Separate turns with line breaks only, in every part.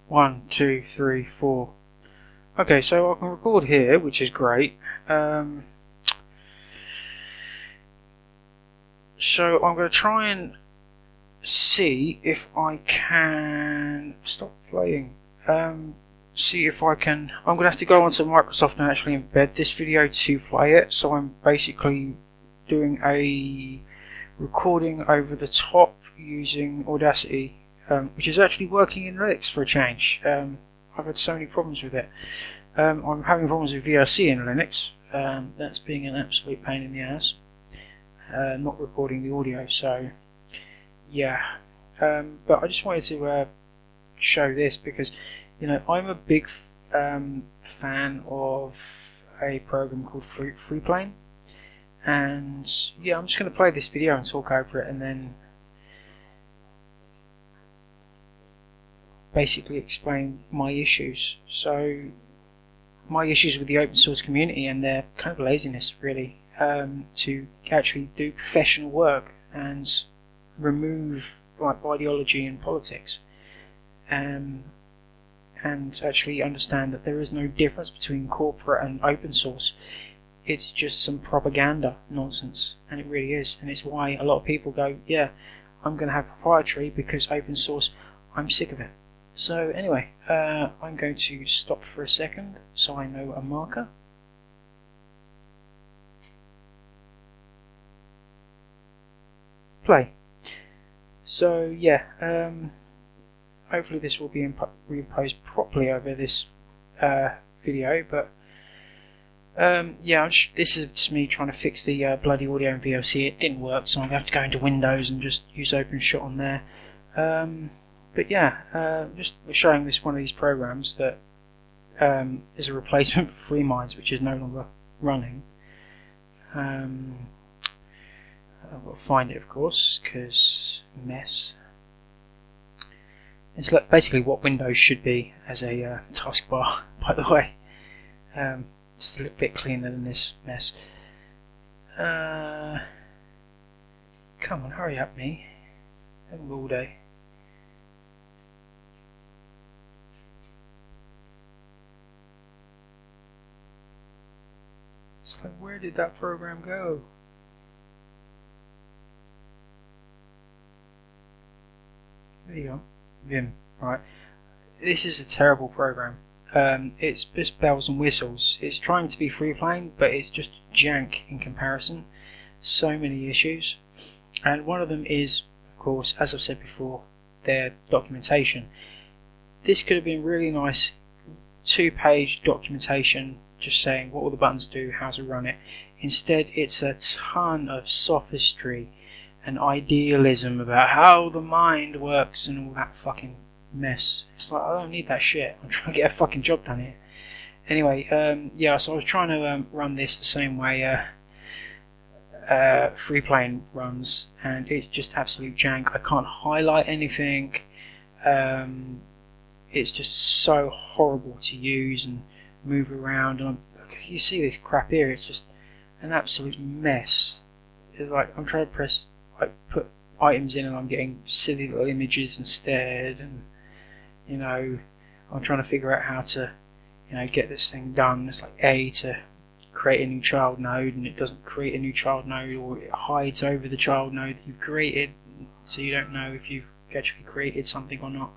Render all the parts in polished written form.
1, 2, 3, 4. Okay, so I can record here, which is great. So I'm going to try and see if I can stop playing. See if I can. I'm going to have to go onto Microsoft and actually embed this video to play it. So I'm basically doing a recording over the top using Audacity, which is actually working in Linux for a change. I've had so many problems with it. I'm having problems with VLC in Linux. That's being an absolute pain in the ass. Not recording the audio, so yeah. But I just wanted to show this because, you know, I'm a big fan of a program called Freeplane, and yeah, I'm just going to play this video and talk over it, and then basically explain my issues. So my issues with the open source community and their kind of laziness, really, to actually do professional work and remove like ideology and politics, and actually understand that there is no difference between corporate and open source. It's just some propaganda nonsense, and it really is, and it's why a lot of people go, yeah, I'm going to have proprietary because open source, I'm sick of it. So anyway, I'm going to stop for a second so I know a marker. Play. So yeah, hopefully this will be reimposed properly over this video, but yeah, this is just me trying to fix the bloody audio in VLC. It didn't work, so I'm going to have to go into Windows and just use OpenShot on there. But yeah, just showing this one of these programs that is a replacement for FreeMinds, which is no longer running. I've got to find it, of course, because mess. It's like basically what Windows should be as a taskbar, by the way. Just a little bit cleaner than this mess. Come on, hurry up, me. I haven't got all day. It's like, where did that program go? There you go. Vim. Right. This is a terrible program. It's just bells and whistles. It's trying to be Freeplane, but it's just jank in comparison. So many issues. And one of them is, of course, as I've said before, their documentation. This could have been really nice 2-page documentation just saying what all the buttons do, how to run it. Instead, it's a ton of sophistry and idealism about how the mind works and all that fucking mess. It's like, I don't need that shit. I'm trying to get a fucking job done here. Anyway, yeah, so I was trying to run this the same way Freeplane runs, and it's just absolute jank. I can't highlight anything. It's just so horrible to use and move around, and you see this crap here, it's just an absolute mess. It's like I'm trying to put items in and I'm getting silly little images instead, and you know, I'm trying to figure out how to, you know, get this thing done. It's like A to create a new child node, and it doesn't create a new child node, or it hides over the child node that you've created, so you don't know if you've actually created something or not.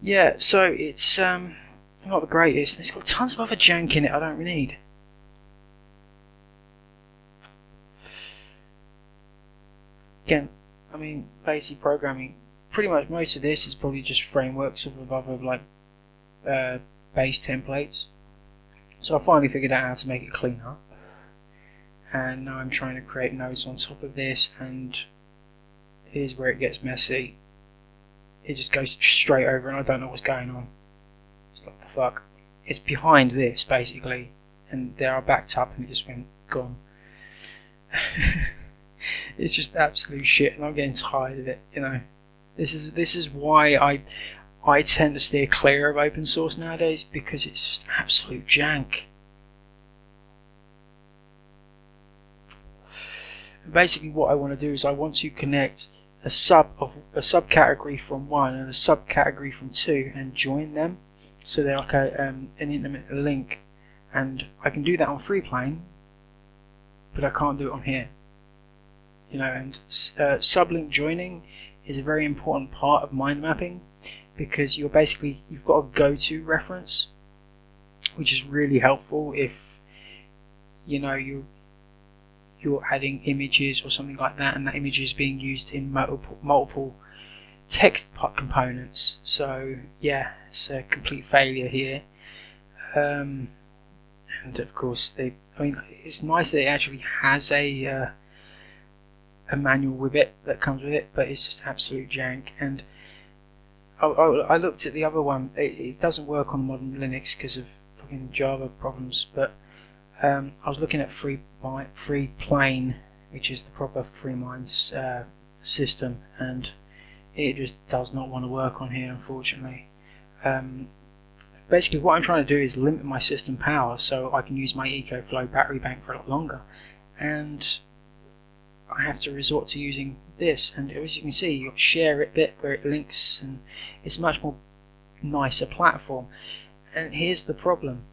Yeah, so it's not the greatest. It's got tons of other jank in it I don't need. Again, I mean, basic programming. Pretty much most of this is probably just frameworks of other like base templates. So I finally figured out how to make it cleaner, and now I'm trying to create nodes on top of this, and here's where it gets messy. It just goes straight over and I don't know what's going on. It's like, the fuck. It's behind this basically, and there I backed up and it just went gone. It's just absolute shit, and I'm getting tired of it, you know. This is why I tend to steer clear of open source nowadays, because it's just absolute jank. Basically what I want to do is I want to connect a subcategory from one and a subcategory from two and join them so they're like an intimate link. And I can do that on Freeplane, but I can't do it on here. And sublink joining is a very important part of mind mapping, because you've got a go-to reference, which is really helpful if you're adding images or something like that, and that image is being used in multiple text components. So yeah, it's a complete failure here. And of course, it's nice that it actually has a manual with it that comes with it, but it's just absolute jank. And I looked at the other one. It doesn't work on modern Linux because of fucking Java problems, but I was looking at Freeplane, which is the proper FreeMinds system, and it just does not want to work on here, unfortunately. Basically, what I'm trying to do is limit my system power so I can use my EcoFlow battery bank for a lot longer, and I have to resort to using this. And as you can see, you share it bit where it links, and it's a much more nicer platform. And here's the problem: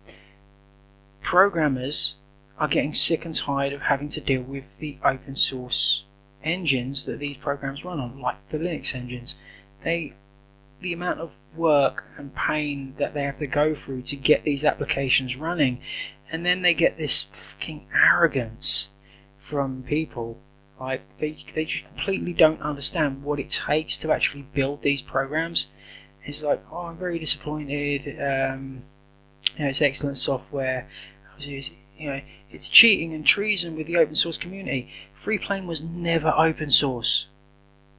programmers are getting sick and tired of having to deal with the open source engines that these programs run on, like the Linux engines. The amount of work and pain that they have to go through to get these applications running, and then they get this fucking arrogance from people. Like they just completely don't understand what it takes to actually build these programs. It's like, oh, I'm very disappointed. It's excellent software. It's cheating and treason with the open source community. Freeplane was never open source.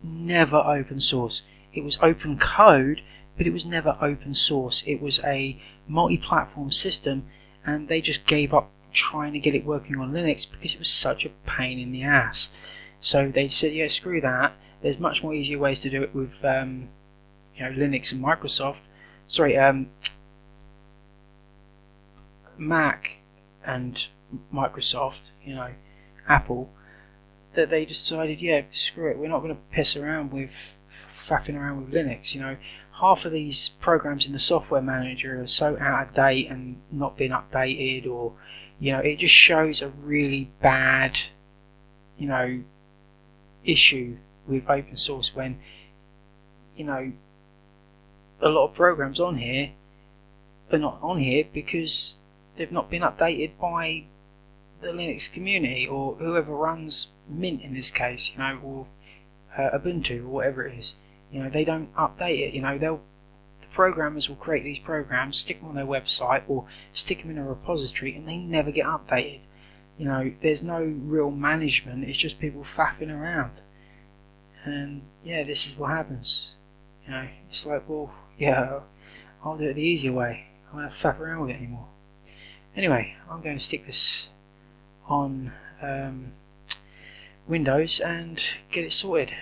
Never open source. It was open code, but it was never open source. It was a multi-platform system, and they just gave up trying to get it working on Linux because it was such a pain in the ass. So they said, yeah, screw that. There's much more easier ways to do it with Linux and Microsoft. Mac and Microsoft, Apple, that they decided, yeah, screw it, we're not going to piss around with faffing around with Linux. Half of these programs in the software manager are so out of date and not been updated, or it just shows a really bad issue with open source when a lot of programs on here are not on here because they've not been updated by the Linux community or whoever runs Mint in this case, or Ubuntu or whatever it is. They don't update it. The programmers will create these programs, stick them on their website or stick them in a repository, and they never get updated. There's no real management. It's just people faffing around, and yeah, this is what happens. It's like, well, yeah, I'll do it the easier way. I won't have to faff around with it anymore. Anyway, I'm going to stick this on Windows and get it sorted.